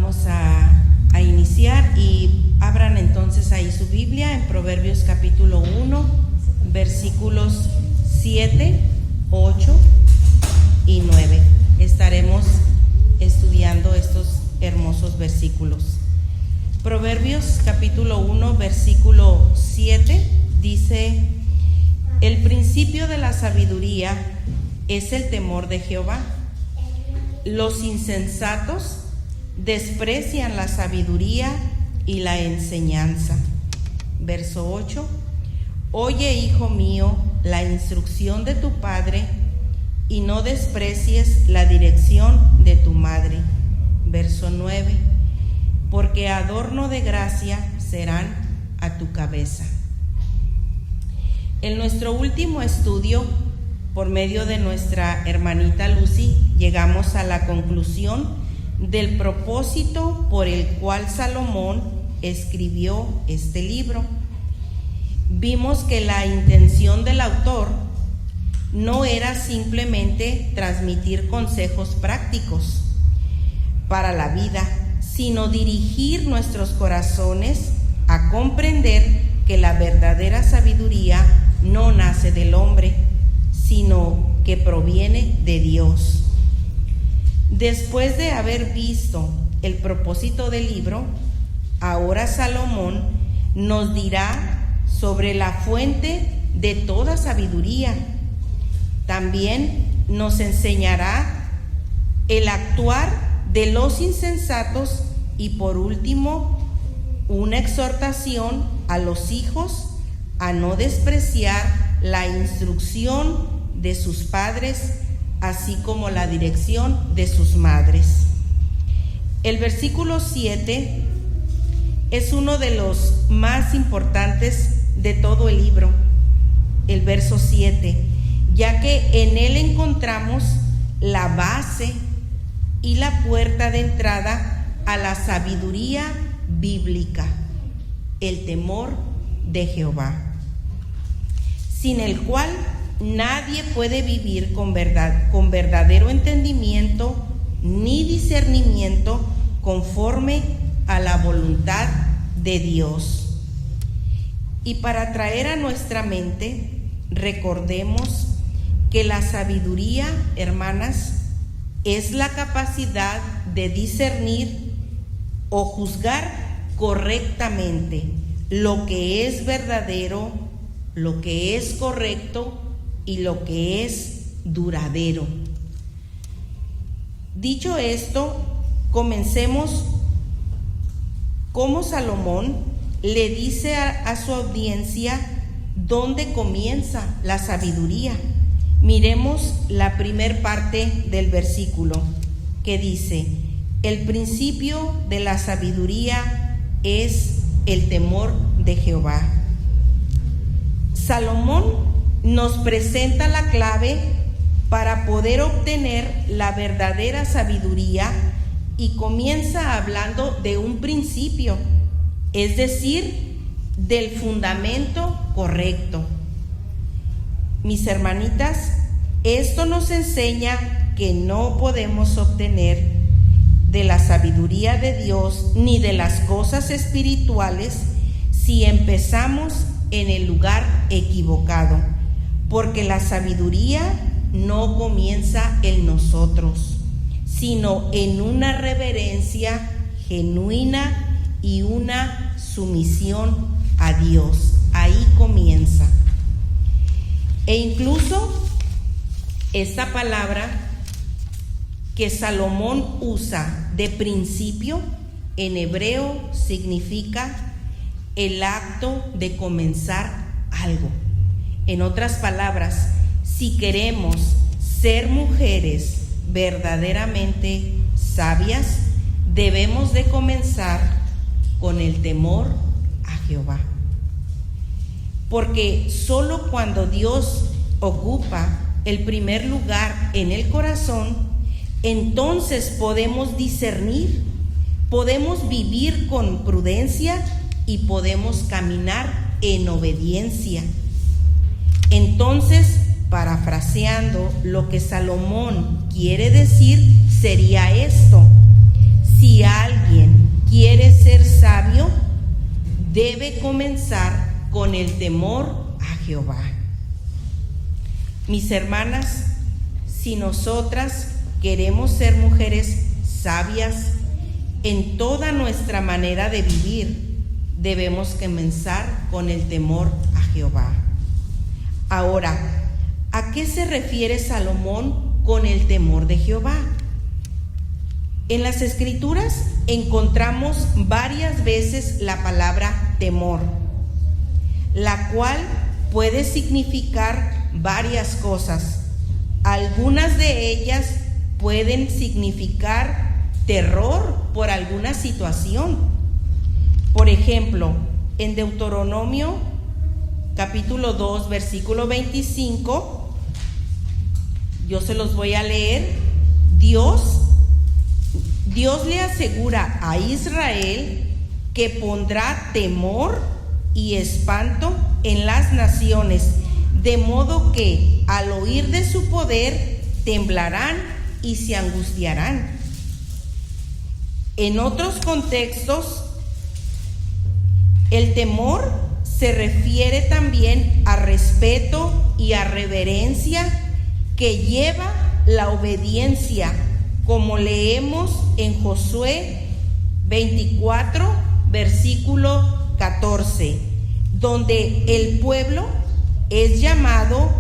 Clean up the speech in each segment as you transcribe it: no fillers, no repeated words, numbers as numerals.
Vamos a iniciar y abran entonces ahí su Biblia en Proverbios capítulo 1, versículos 7, 8 y 9. Estaremos estudiando estos hermosos versículos. Proverbios capítulo 1, versículo 7 dice: el principio de la sabiduría es el temor de Jehová. Los insensatos desprecian la sabiduría y la enseñanza. Verso 8: oye, hijo mío, la instrucción de tu padre, y no desprecies la dirección de tu madre. Verso 9: porque adorno de gracia serán a tu cabeza. En nuestro último estudio, por medio de nuestra hermanita Lucy, llegamos a la conclusión del propósito por el cual Salomón escribió este libro. Vimos que la intención del autor no era simplemente transmitir consejos prácticos para la vida, sino dirigir nuestros corazones a comprender que la verdadera sabiduría no nace del hombre, sino que proviene de Dios. Después de haber visto el propósito del libro, ahora Salomón nos dirá sobre la fuente de toda sabiduría. También nos enseñará el actuar de los insensatos y, por último, una exhortación a los hijos a no despreciar la instrucción de sus padres, así como la dirección de sus madres. El versículo 7 es uno de los más importantes de todo el libro, el verso 7, ya que en él encontramos la base y la puerta de entrada a la sabiduría bíblica, el temor de Jehová, sin el cual nadie puede vivir con verdadero entendimiento ni discernimiento conforme a la voluntad de Dios. Y para traer a nuestra mente, recordemos que la sabiduría, hermanas, es la capacidad de discernir o juzgar correctamente lo que es verdadero, lo que es correcto y lo que es duradero. Dicho esto, comencemos como Salomón le dice a su audiencia dónde comienza la sabiduría. Miremos la primer parte del versículo que dice: el principio de la sabiduría es el temor de Jehová. Salomón nos presenta la clave para poder obtener la verdadera sabiduría y comienza hablando de un principio, es decir, del fundamento correcto. Mis hermanitas, esto nos enseña que no podemos obtener de la sabiduría de Dios ni de las cosas espirituales si empezamos en el lugar equivocado, porque la sabiduría no comienza en nosotros, sino en una reverencia genuina y una sumisión a Dios. Ahí comienza. E incluso esta palabra que Salomón usa de principio en hebreo significa el acto de comenzar algo. En otras palabras, si queremos ser mujeres verdaderamente sabias, debemos de comenzar con el temor a Jehová. Porque solo cuando Dios ocupa el primer lugar en el corazón, entonces podemos discernir, podemos vivir con prudencia y podemos caminar en obediencia. Entonces, parafraseando lo que Salomón quiere decir, sería esto: si alguien debe comenzar con el temor a Jehová. Mis hermanas, si nosotras queremos ser mujeres sabias en toda nuestra manera de vivir, debemos comenzar con el temor a Jehová. Ahora, ¿a qué se refiere Salomón con el temor de Jehová? En las Escrituras encontramos varias veces la palabra temor, la cual puede significar varias cosas. Algunas de ellas pueden significar terror por alguna situación. Por ejemplo, en Deuteronomio capítulo 2, versículo 25, yo se los voy a leer. Dios le asegura a Israel que pondrá temor y espanto en las naciones, de modo que al oír de su poder temblarán y se angustiarán. En otros contextos, el temor se refiere también a respeto y a reverencia que lleva la obediencia, como leemos en Josué 24, versículo 14, donde el pueblo es llamado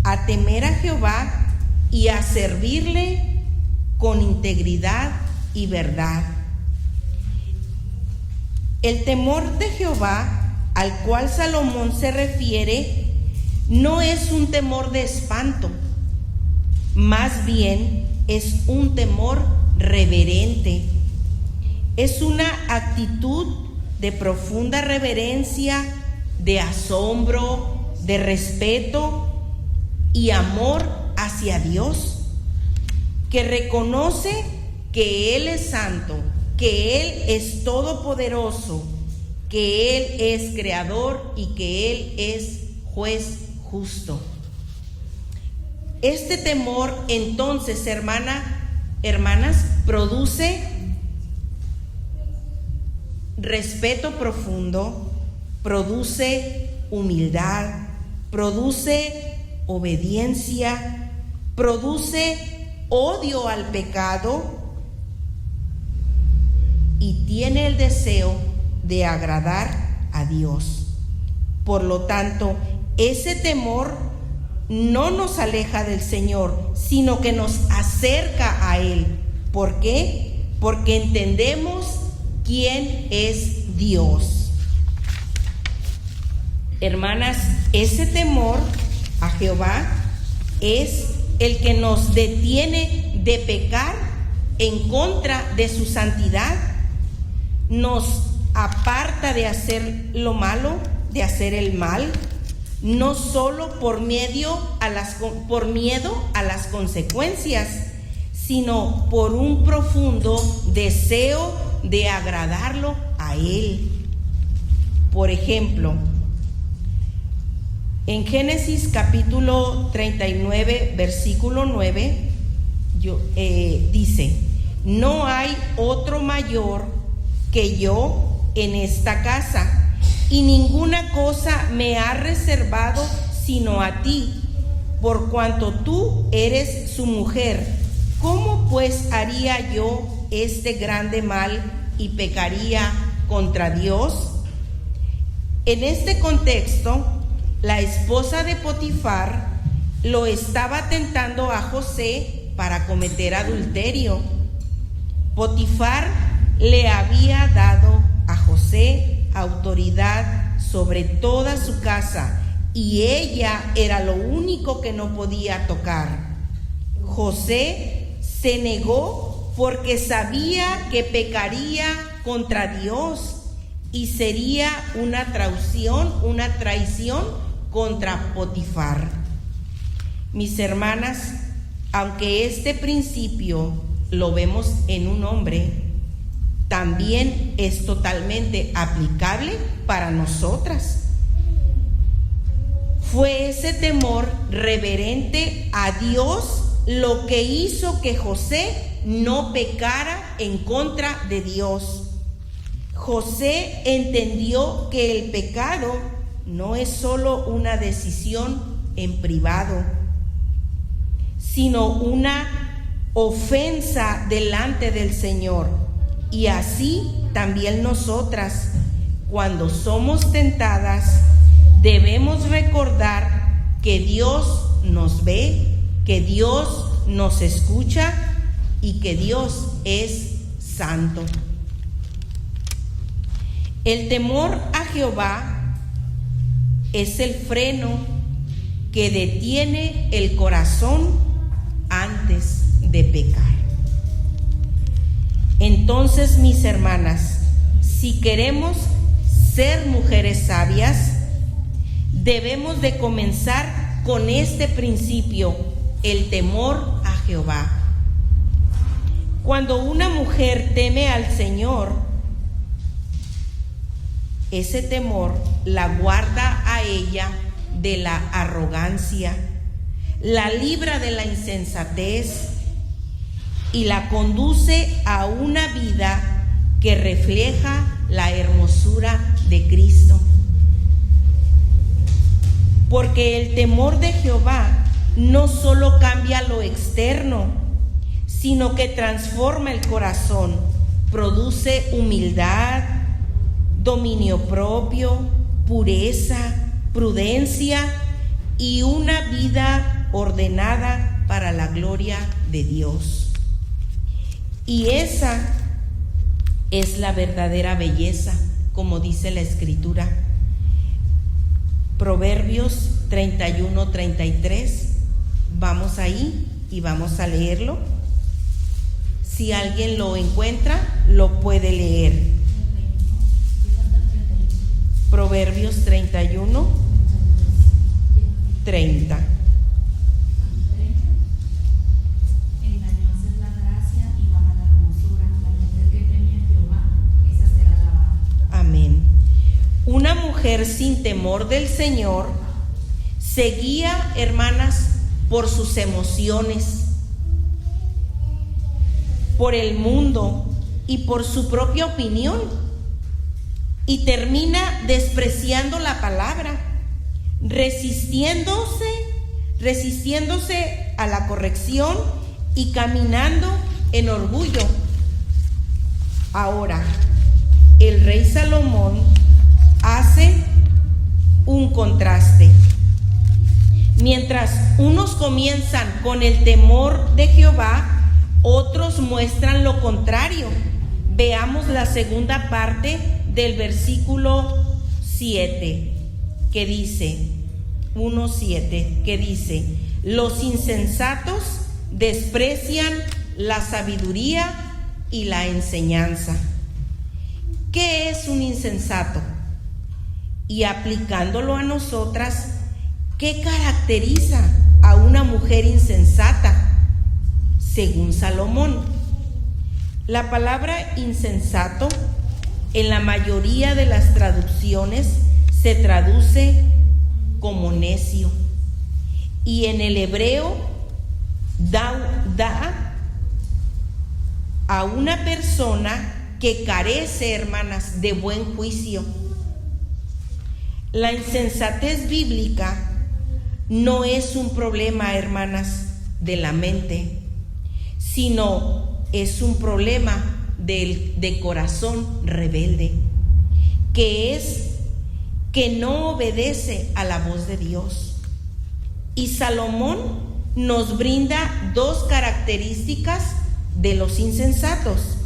a temer a Jehová y a servirle con integridad y verdad. El temor de Jehová al cual Salomón se refiere no es un temor de espanto, más bien es un temor reverente. Es una actitud de profunda reverencia, de asombro, de respeto y amor hacia Dios, que reconoce que Él es santo, que Él es todopoderoso, que Él es creador y que Él es juez justo. Este temor, entonces, hermanas, produce respeto profundo, produce humildad, produce obediencia, produce odio al pecado y tiene el deseo de agradar a Dios. Por lo tanto, ese temor no nos aleja del Señor, sino que nos acerca a Él. ¿Por qué? Porque entendemos quién es Dios. Hermanas, ese temor a Jehová es el que nos detiene de pecar en contra de su santidad, nos aparta de hacer lo malo, de hacer el mal, no solo por miedo a las consecuencias, sino por un profundo deseo de agradarlo a Él. Por ejemplo, en Génesis capítulo 39, versículo 9, dice: no hay otro mayor que yo en esta casa, y ninguna cosa me ha reservado sino a ti, por cuanto tú eres su mujer. ¿Cómo pues haría yo este grande mal y pecaría contra Dios? En este contexto, la esposa de Potifar lo estaba tentando a José para cometer adulterio. Potifar le había dado a José autoridad sobre toda su casa y ella era lo único que no podía tocar. José se negó porque sabía que pecaría contra Dios y sería una traición contra Potifar. Mis hermanas, aunque este principio lo vemos en un hombre, también es totalmente aplicable para nosotras. Fue ese temor reverente a Dios lo que hizo que José no pecara en contra de Dios. José entendió que el pecado no es solo una decisión en privado, sino una ofensa delante del Señor. Y así también nosotras, cuando somos tentadas, debemos recordar que Dios nos ve, que Dios nos escucha y que Dios es santo. El temor a Jehová es el freno que detiene el corazón antes de pecar. Entonces, mis hermanas, si queremos ser mujeres sabias, debemos de comenzar con este principio, el temor a Jehová. Cuando una mujer teme al Señor, ese temor la guarda a ella de la arrogancia, la libra de la insensatez y la conduce a una vida que refleja la hermosura de Cristo. Porque el temor de Jehová no solo cambia lo externo, sino que transforma el corazón, produce humildad, dominio propio, pureza, prudencia y una vida ordenada para la gloria de Dios. Y esa es la verdadera belleza, como dice la Escritura. Proverbios 31-33. Vamos ahí y vamos a leerlo. Si alguien lo encuentra, lo puede leer. Proverbios 31, 30. Engañosa es la gracia y vana la hermosura. La mujer que teme a Jehová, esa será alabada. Amén. Una mujer sin temor del Señor se guía, hermanas, por sus emociones, por el mundo y por su propia opinión. Y termina despreciando la palabra, resistiéndose a la corrección y caminando en orgullo. Ahora, el rey Salomón hace un contraste. Mientras unos comienzan con el temor de Jehová, otros muestran lo contrario. Veamos la segunda parte del versículo 7, que dice, 1:7, que dice: los insensatos desprecian la sabiduría y la enseñanza. ¿Qué es un insensato? Y aplicándolo a nosotras, ¿qué caracteriza a una mujer insensata? Según Salomón, la palabra insensato en la mayoría de las traducciones se traduce como necio, y en el hebreo da a una persona que carece, hermanas, de buen juicio. La insensatez bíblica no es un problema, hermanas, de la mente, sino es un problema de corazón rebelde, que es que no obedece a la voz de Dios. Y Salomón nos brinda dos características de los insensatos.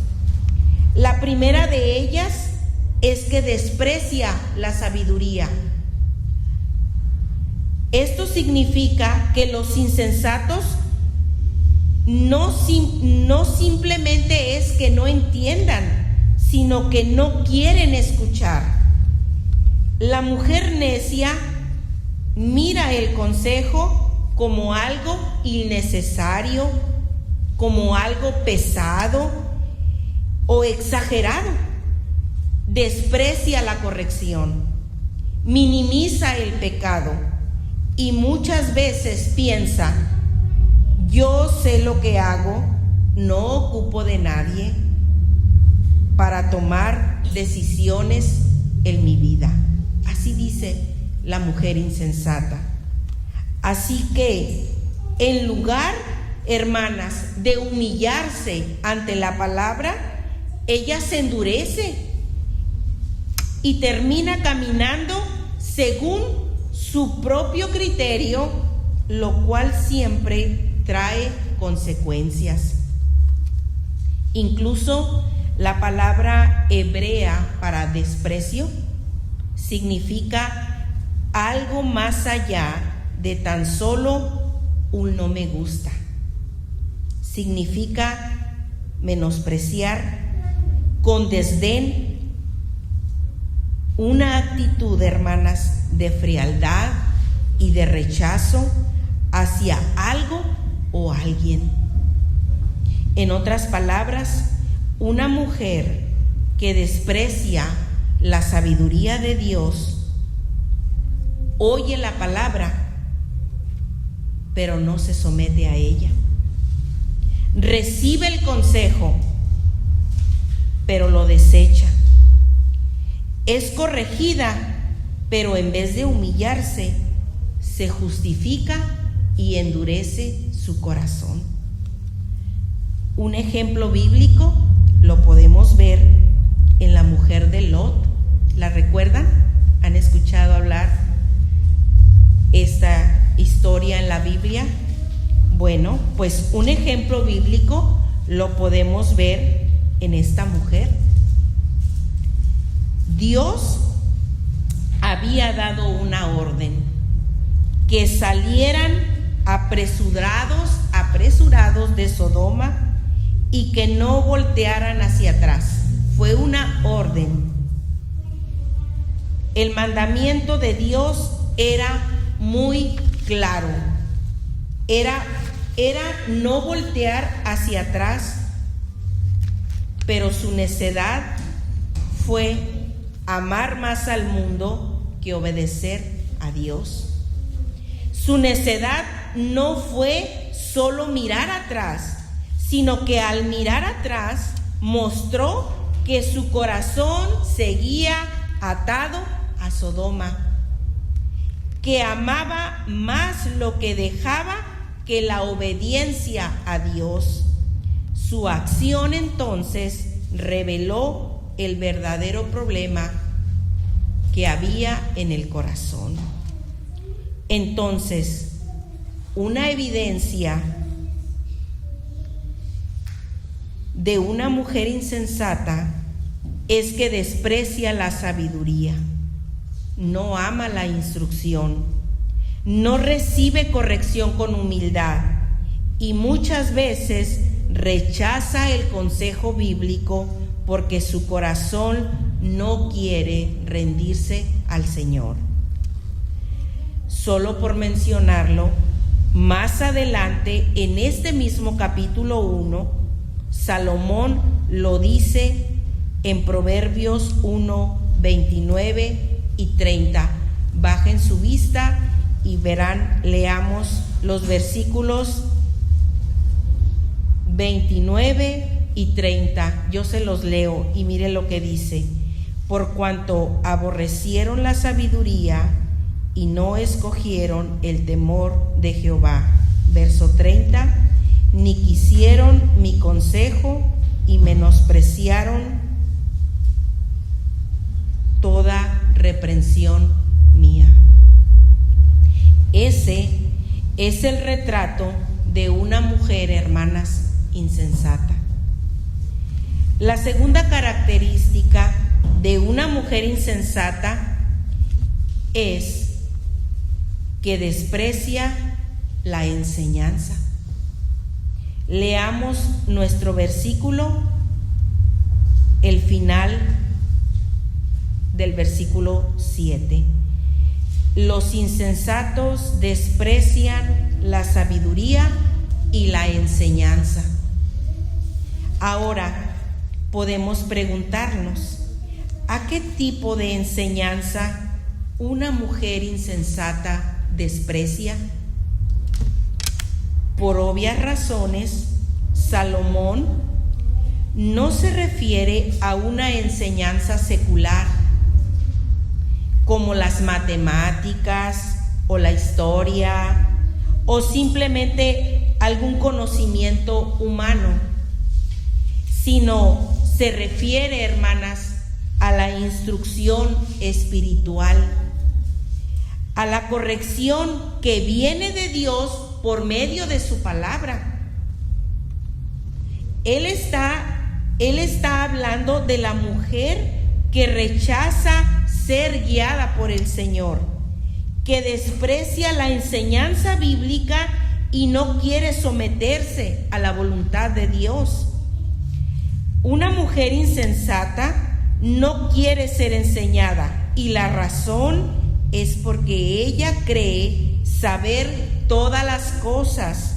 La primera de ellas es que desprecia la sabiduría. Esto significa que los insensatos no simplemente es que no entiendan, sino que no quieren escuchar. La mujer necia mira el consejo como algo innecesario, como algo pesado o exagerado. Desprecia la corrección, minimiza el pecado y muchas veces piensa: yo sé lo que hago, no ocupo de nadie para tomar decisiones en mi vida. Así dice la mujer insensata. Así que en lugar, hermanas, de humillarse ante la palabra, ella se endurece y termina caminando según su propio criterio, lo cual siempre trae consecuencias. Incluso la palabra hebrea para desprecio significa algo más allá de tan solo un no me gusta. Significa menospreciar con desdén, una actitud, hermanas, de frialdad y de rechazo hacia algo o alguien. En otras palabras, una mujer que desprecia la sabiduría de Dios oye la palabra, pero no se somete a ella. Recibe el consejo, pero lo desecha. Es corregida, pero en vez de humillarse, se justifica y endurece su corazón. Un ejemplo bíblico lo podemos ver en la mujer de Lot. ¿La recuerdan? ¿Han escuchado hablar esta historia en la Biblia? Bueno, pues un ejemplo bíblico lo podemos ver en esta mujer. Dios había dado una orden, que salieran apresurados de Sodoma y que no voltearan hacia atrás. Fue una orden. El mandamiento de Dios era muy claro. Era no voltear hacia atrás, pero su necedad fue amar más al mundo que obedecer a Dios. Su necedad no fue solo mirar atrás, sino que al mirar atrás mostró que su corazón seguía atado a Sodoma, que amaba más lo que dejaba que la obediencia a Dios. Su acción entonces reveló el verdadero problema que había en el corazón. Entonces, una evidencia de una mujer insensata es que desprecia la sabiduría, no ama la instrucción, no recibe corrección con humildad y muchas veces rechaza el consejo bíblico porque su corazón no quiere rendirse al Señor. Solo por mencionarlo, más adelante en este mismo capítulo 1, Salomón lo dice en Proverbios 1, 29 y 30. Bajen su vista y verán, leamos los versículos 29 y 30. Yo se los leo y mire lo que dice. Por cuanto aborrecieron la sabiduría y no escogieron el temor de Jehová. Verso 30. Ni quisieron mi consejo y menospreciaron toda reprensión mía. Ese es el retrato de una mujer, hermanas, insensata. La segunda característica de una mujer insensata es que desprecia la enseñanza. Leamos nuestro versículo, el final del versículo 7. Los insensatos desprecian la sabiduría y la enseñanza. Ahora podemos preguntarnos, ¿a qué tipo de enseñanza una mujer insensata desprecia? Por obvias razones, Salomón no se refiere a una enseñanza secular, como las matemáticas o la historia, o simplemente algún conocimiento humano, sino se refiere, hermanas, a la instrucción espiritual, a la corrección que viene de Dios por medio de su palabra. Él está hablando de la mujer que rechaza ser guiada por el Señor, que desprecia la enseñanza bíblica y no quiere someterse a la voluntad de Dios. Una mujer insensata no quiere ser enseñada, y la razón es porque ella cree saber todas las cosas.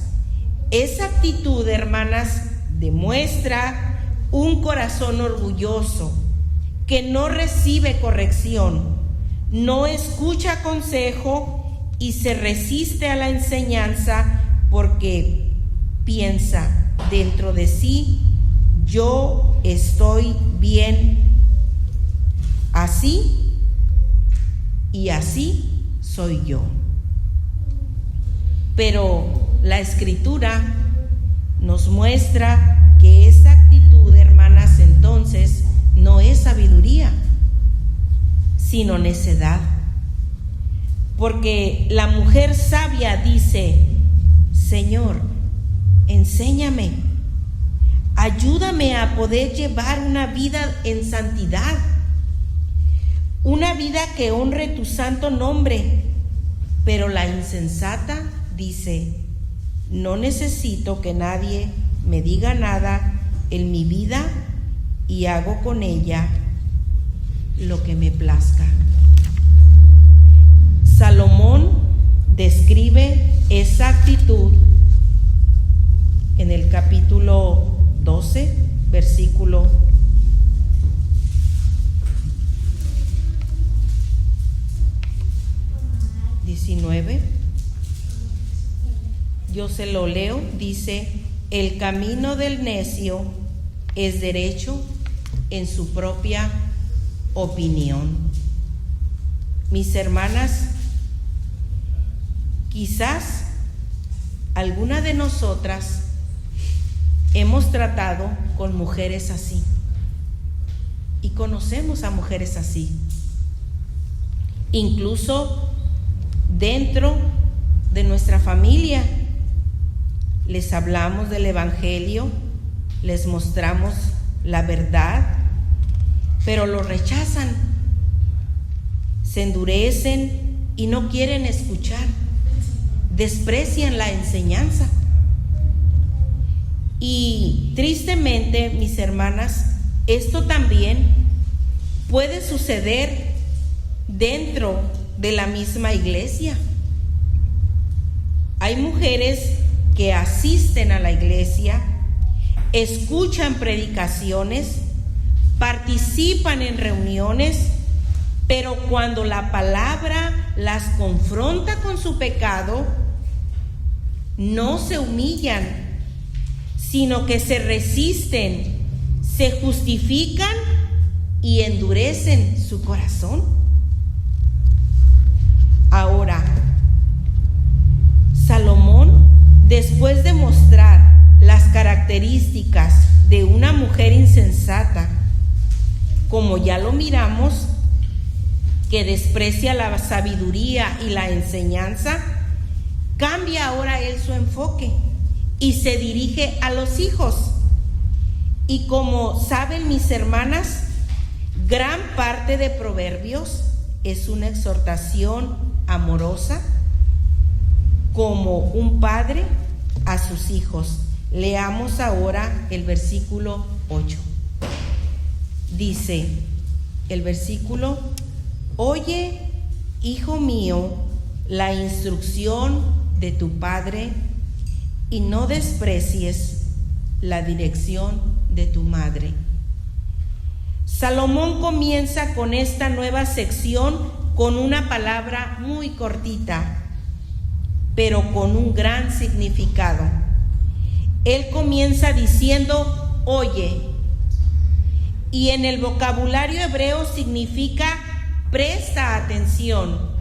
Esa actitud, hermanas, demuestra un corazón orgulloso que no recibe corrección, no escucha consejo y se resiste a la enseñanza porque piensa dentro de sí: yo estoy bien así y así soy yo. Pero la Escritura nos muestra que esa actitud, hermanas, entonces no es sabiduría, sino necedad. Porque la mujer sabia dice: Señor, enséñame, ayúdame a poder llevar una vida en santidad, una vida que honre tu santo nombre. Pero la insensata dice: no necesito que nadie me diga nada en mi vida y hago con ella lo que me plazca. Salomón describe esa actitud en el capítulo 12, versículo 19. Yo se lo leo, dice: el camino del necio es derecho en su propia opinión. Mis hermanas, quizás alguna de nosotras hemos tratado con mujeres así y conocemos a mujeres así, incluso dentro de nuestra familia. Les hablamos del Evangelio, les mostramos la verdad, pero lo rechazan, se endurecen y no quieren escuchar, desprecian la enseñanza. Y tristemente, mis hermanas, esto también puede suceder dentro de la misma iglesia. Hay mujeres que asisten a la iglesia, escuchan predicaciones, participan en reuniones, pero cuando la palabra las confronta con su pecado, no se humillan, sino que se resisten, se justifican y endurecen su corazón. Ahora, Salomón, después de mostrar las características de una mujer insensata, como ya lo miramos, que desprecia la sabiduría y la enseñanza, cambia ahora él su enfoque y se dirige a los hijos. Y como saben mis hermanas, gran parte de Proverbios es una exhortación amorosa, como un padre a sus hijos. Leamos ahora el versículo 8. Dice el versículo: oye, hijo mío, la instrucción de tu padre y no desprecies la dirección de tu madre. Salomón comienza con esta nueva sección con una palabra muy cortita, pero con un gran significado. Él comienza diciendo: oye, y en el vocabulario hebreo significa presta atención.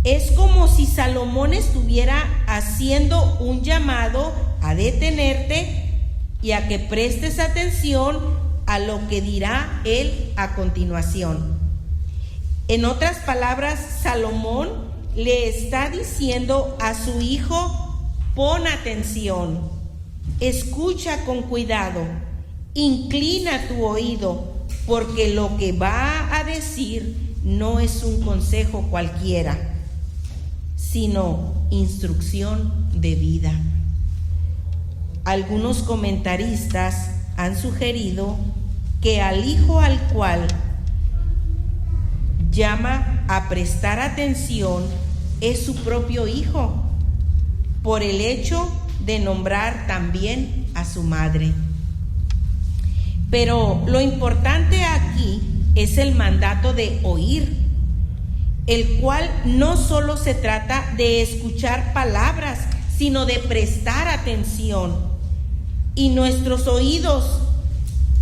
Es como si Salomón estuviera haciendo un llamado a detenerte y a que prestes atención a lo que dirá él a continuación. En otras palabras, Salomón le está diciendo a su hijo: pon atención, escucha con cuidado, inclina tu oído, porque lo que va a decir no es un consejo cualquiera, sino instrucción de vida. Algunos comentaristas han sugerido que al hijo al cual llama a prestar atención es su propio hijo, por el hecho de nombrar también a su madre. Pero lo importante aquí es el mandato de oír, el cual no solo se trata de escuchar palabras, sino de prestar atención. Y nuestros oídos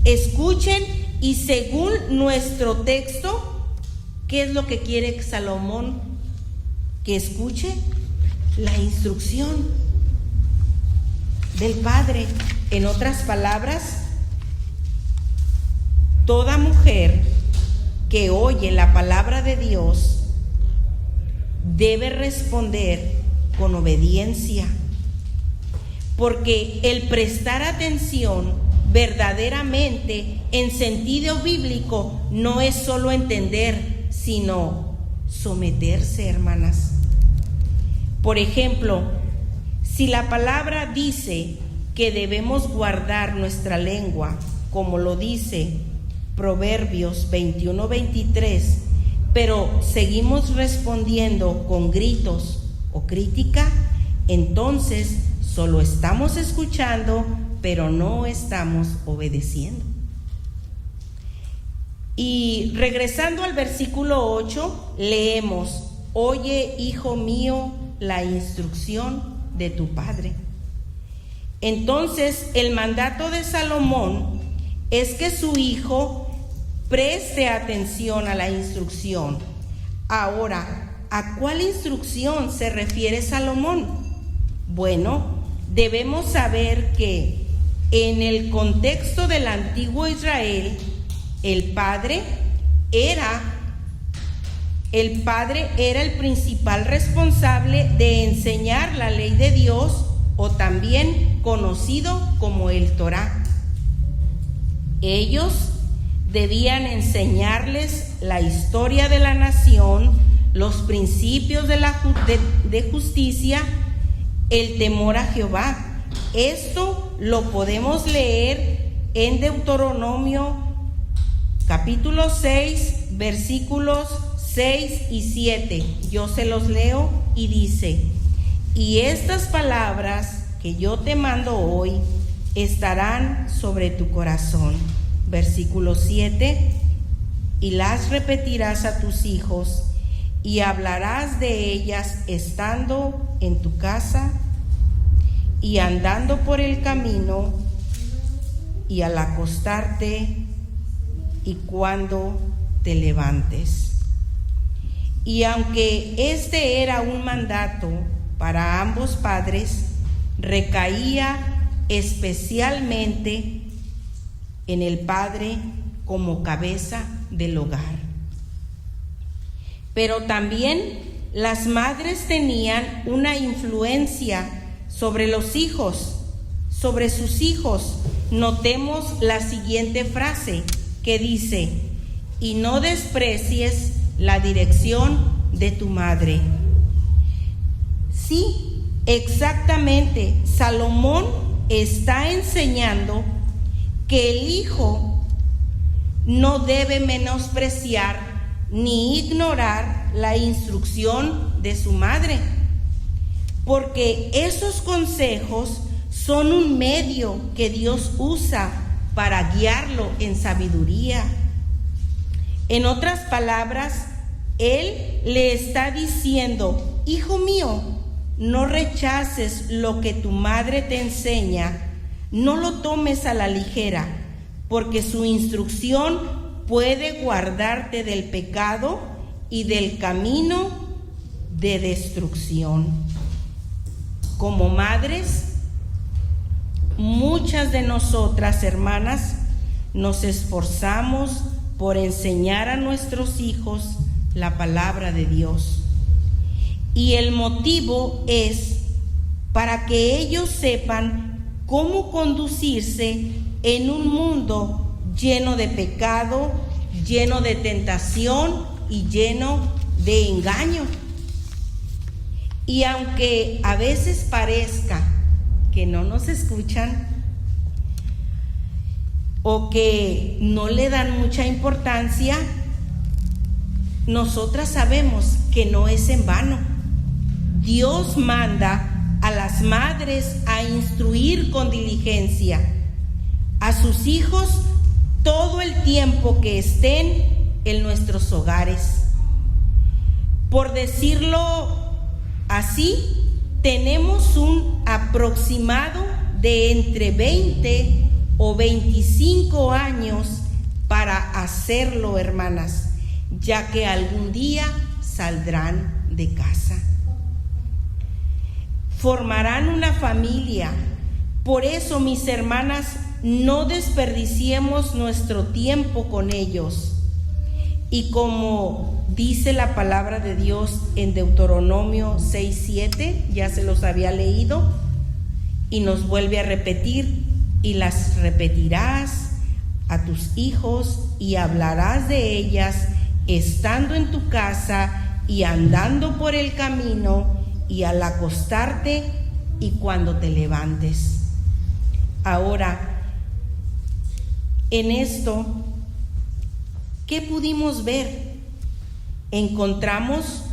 escuchen, y según nuestro texto, ¿qué es lo que quiere Salomón que escuche? La instrucción del Padre. En otras palabras, toda mujer que oye la palabra de Dios debe responder con obediencia, porque el prestar atención verdaderamente en sentido bíblico no es solo entender, sino someterse, hermanas. Por ejemplo, si la palabra dice que debemos guardar nuestra lengua, como lo dice Proverbios 21-23, pero seguimos respondiendo con gritos o crítica, entonces solo estamos escuchando, pero no estamos obedeciendo. Y regresando al versículo 8, leemos: oye, hijo mío, la instrucción de tu padre. Entonces, el mandato de Salomón es que su hijo preste atención a la instrucción. Ahora, ¿a cuál instrucción se refiere Salomón? Bueno, debemos saber que en el contexto del antiguo Israel, el padre era el principal responsable de enseñar la ley de Dios, o también conocido como el Torá. Ellos debían enseñarles la historia de la nación, los principios de justicia, el temor a Jehová. Esto lo podemos leer en Deuteronomio capítulo 6, versículos 6 y 7. Yo se los leo y dice: y estas palabras que yo te mando hoy estarán sobre tu corazón. Versículo 7: y las repetirás a tus hijos, y hablarás de ellas estando en tu casa, y andando por el camino, y al acostarte, y cuando te levantes. Y aunque este era un mandato para ambos padres, recaía especialmente en el padre como cabeza del hogar. Pero también las madres tenían una influencia sobre los hijos, sobre sus hijos. Notemos la siguiente frase que dice: y no desprecies la dirección de tu madre. Sí, exactamente. Salomón está enseñando que el hijo no debe menospreciar ni ignorar la instrucción de su madre, porque esos consejos son un medio que Dios usa para guiarlo en sabiduría. En otras palabras, Él le está diciendo: hijo mío, no rechaces lo que tu madre te enseña, no lo tomes a la ligera, porque su instrucción puede guardarte del pecado y del camino de destrucción. Como madres, muchas de nosotras, hermanas, nos esforzamos por enseñar a nuestros hijos la palabra de Dios. Y el motivo es para que ellos sepan cómo conducirse en un mundo lleno de pecado, lleno de tentación y lleno de engaño. Y aunque a veces parezca que no nos escuchan o que no le dan mucha importancia, nosotras sabemos que no es en vano. Dios manda a las madres a instruir con diligencia a sus hijos todo el tiempo que estén en nuestros hogares. Por decirlo así, tenemos un aproximado de entre 20 o 25 años para hacerlo, hermanas, ya que algún día saldrán de casa. Formarán una familia. Por eso, mis hermanas, no desperdiciemos nuestro tiempo con ellos. Y como dice la palabra de Dios en Deuteronomio 6:7, ya se los había leído y nos vuelve a repetir: y las repetirás a tus hijos y hablarás de ellas estando en tu casa y andando por el camino y al acostarte y cuando te levantes. Ahora, en esto, ¿qué pudimos ver? Encontramos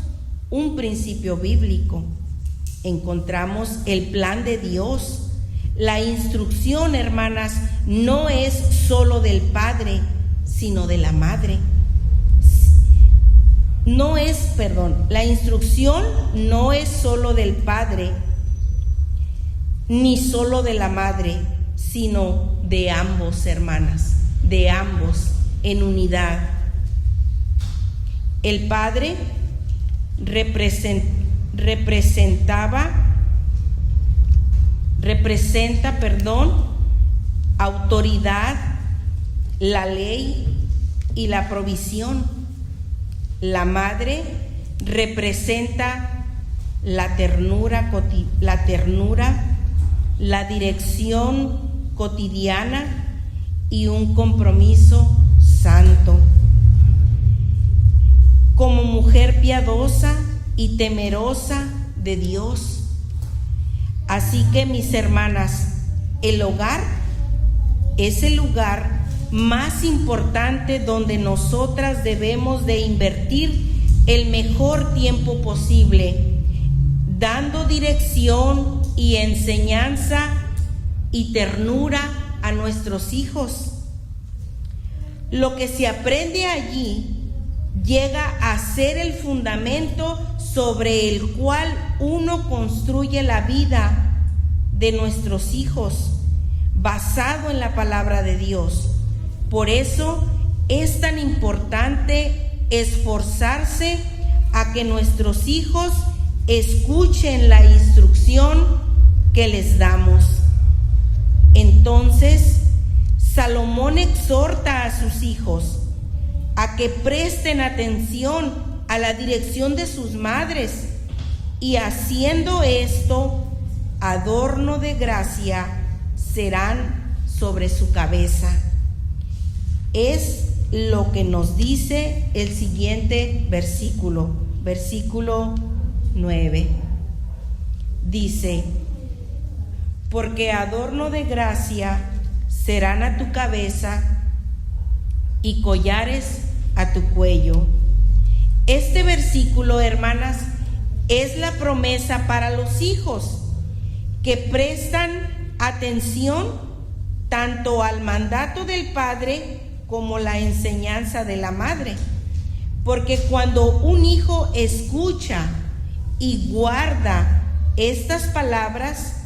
un principio bíblico, encontramos el plan de Dios. La instrucción, hermanas, no es solo del padre, sino de la madre. La instrucción no es solo del padre, ni solo de la madre, sino de ambos, hermanas, de ambos en unidad. El padre representa autoridad, la ley y la provisión. La madre representa la ternura, la dirección cotidiana y un compromiso santo. Como mujer piadosa y temerosa de Dios. Así que, mis hermanas, el hogar es el lugar más importante donde nosotras debemos de invertir el mejor tiempo posible, dando dirección y enseñanza y ternura a nuestros hijos. Lo que se aprende allí llega a ser el fundamento sobre el cual uno construye la vida de nuestros hijos, basado en la palabra de Dios. Por eso es tan importante esforzarse a que nuestros hijos escuchen la instrucción que les damos. Entonces, Salomón exhorta a sus hijos a que presten atención a la dirección de sus madres y, haciendo esto, adorno de gracia serán sobre su cabeza. Es lo que nos dice el siguiente versículo, versículo 9. Dice: porque adorno de gracia serán a tu cabeza y collares a tu cuello. Este versículo, hermanas, es la promesa para los hijos que prestan atención tanto al mandato del padre como la enseñanza de la madre. Porque cuando un hijo escucha y guarda estas palabras,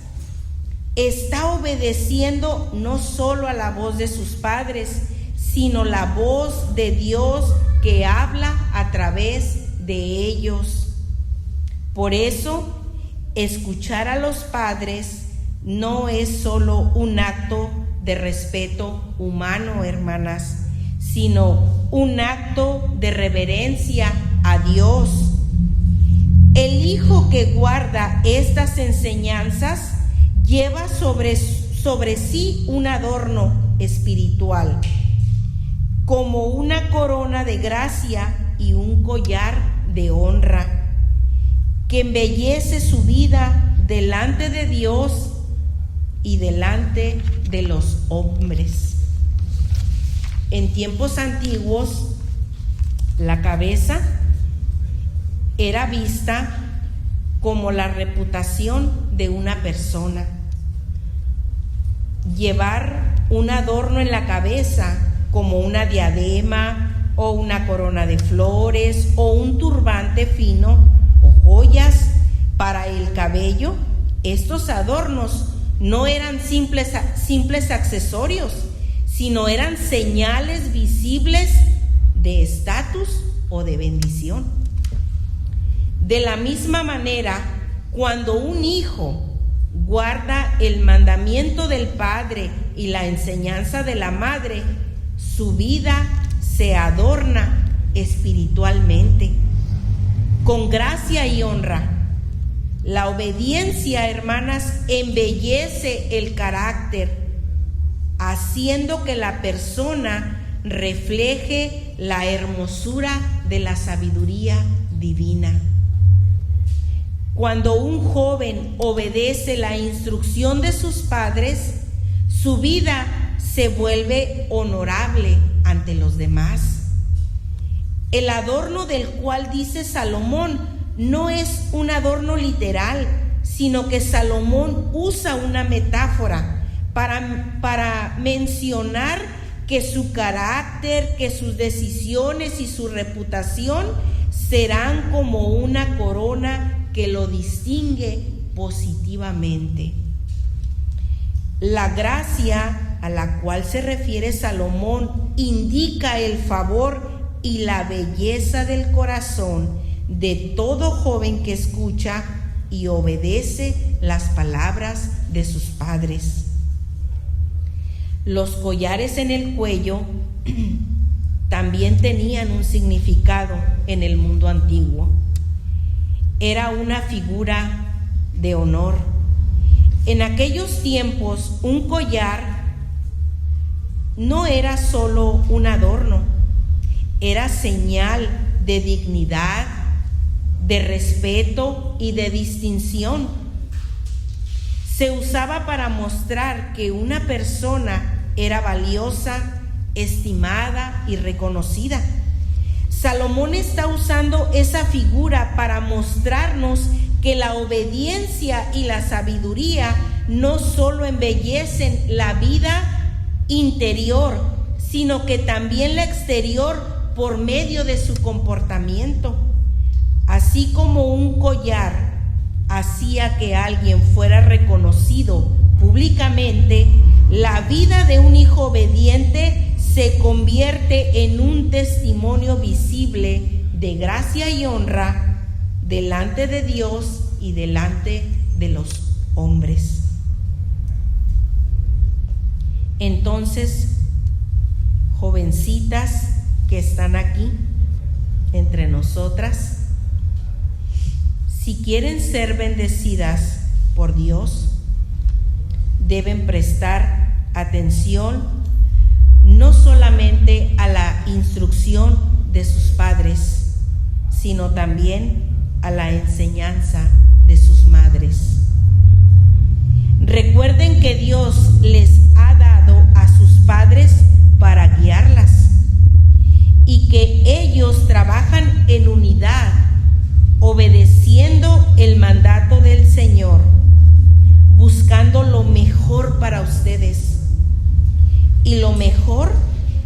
está obedeciendo no solo a la voz de sus padres, sino la voz de Dios que habla a través de ellos. Por eso, escuchar a los padres no es solo un acto de respeto humano, hermanas, sino un acto de reverencia a Dios. El hijo que guarda estas enseñanzas lleva sobre sí un adorno espiritual, como una corona de gracia y un collar de honra, que embellece su vida delante de Dios y delante de los hombres. En tiempos antiguos, la cabeza era vista como la reputación de una persona. Llevar un adorno en la cabeza, como una diadema o una corona de flores o un turbante fino o joyas para el cabello, estos adornos no eran simples accesorios, sino eran señales visibles de estatus o de bendición. De la misma manera, cuando un hijo guarda el mandamiento del padre y la enseñanza de la madre, su vida se adorna espiritualmente con gracia y honra. La obediencia, hermanas, embellece el carácter, haciendo que la persona refleje la hermosura de la sabiduría divina. Cuando un joven obedece la instrucción de sus padres, su vida se vuelve honorable ante los demás. El adorno del cual dice Salomón no es un adorno literal, sino que Salomón usa una metáfora para mencionar que su carácter, que sus decisiones y su reputación serán como una corona que lo distingue positivamente. La gracia a la cual se refiere Salomón indica el favor y la belleza del corazón de todo joven que escucha y obedece las palabras de sus padres. Los collares en el cuello también tenían un significado en el mundo antiguo. Era una figura de honor. En aquellos tiempos, un collar no era solo un adorno, era señal de dignidad, de respeto y de distinción. Se usaba para mostrar que una persona era valiosa, estimada y reconocida. Salomón está usando esa figura para mostrarnos que la obediencia y la sabiduría no solo embellecen la vida interior, sino que también la exterior por medio de su comportamiento. Así como un collar hacía que alguien fuera reconocido públicamente, la vida de un hijo obediente se convierte en un testimonio visible de gracia y honra delante de Dios y delante de los hombres. Entonces, jovencitas que están aquí entre nosotras, si quieren ser bendecidas por Dios, deben prestar atención no solamente a la instrucción de sus padres, sino también a la enseñanza de sus madres. Recuerden que Dios les ha dado a sus padres para guiarlas y que ellos trabajan en unidad, obedeciendo el mandato del Señor, buscando lo mejor para ustedes. Y lo mejor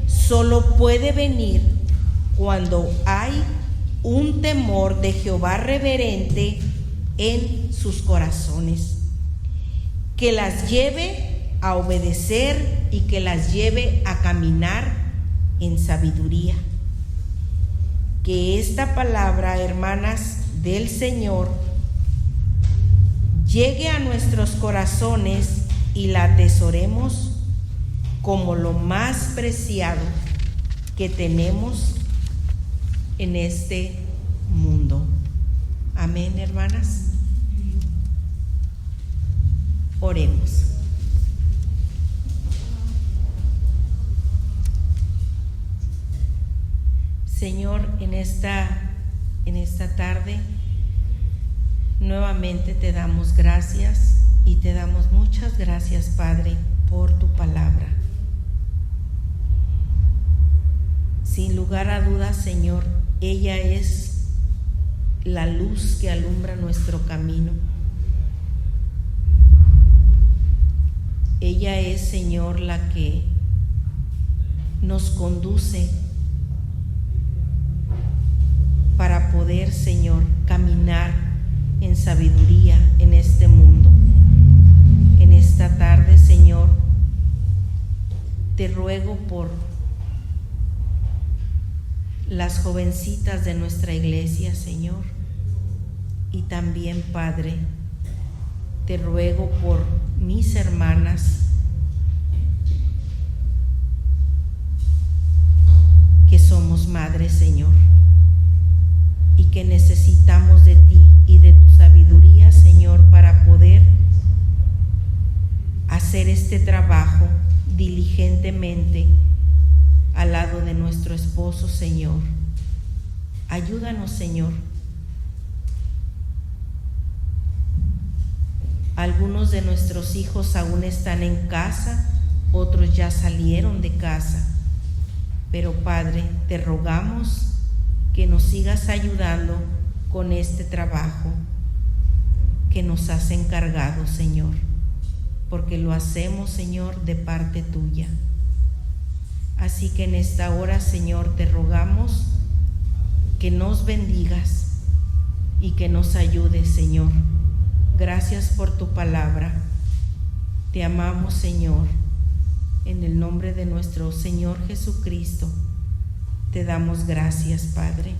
solo puede venir cuando hay un temor de Jehová reverente en sus corazones. que las lleve a obedecer y que las lleve a caminar en sabiduría. Que esta palabra, hermanas, del Señor llegue a nuestros corazones y la atesoremos como lo más preciado que tenemos en este mundo. Amén, hermanas. Oremos. Señor, en esta tarde nuevamente te damos gracias y te damos muchas gracias, Padre, por tu palabra. Sin lugar a dudas, Señor, ella es la luz que alumbra nuestro camino. Ella es, Señor, la que nos conduce para poder, Señor, caminar en sabiduría en este mundo. En esta tarde, Señor, te ruego por las jovencitas de nuestra iglesia, Señor, y también, Padre, te ruego por mis hermanas que somos madres, Señor, y que necesitamos de ti y de tu sabiduría, Señor, para poder hacer este trabajo diligentemente al lado de nuestro esposo, Señor. Ayúdanos, Señor. Algunos de nuestros hijos aún están en casa, otros ya salieron de casa. Pero, Padre, te rogamos que nos sigas ayudando con este trabajo que nos has encargado, Señor, porque lo hacemos, Señor, de parte tuya. Así que en esta hora, Señor, te rogamos que nos bendigas y que nos ayudes, Señor. Gracias por tu palabra. Te amamos, Señor. En el nombre de nuestro Señor Jesucristo, te damos gracias, Padre.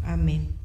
Amén.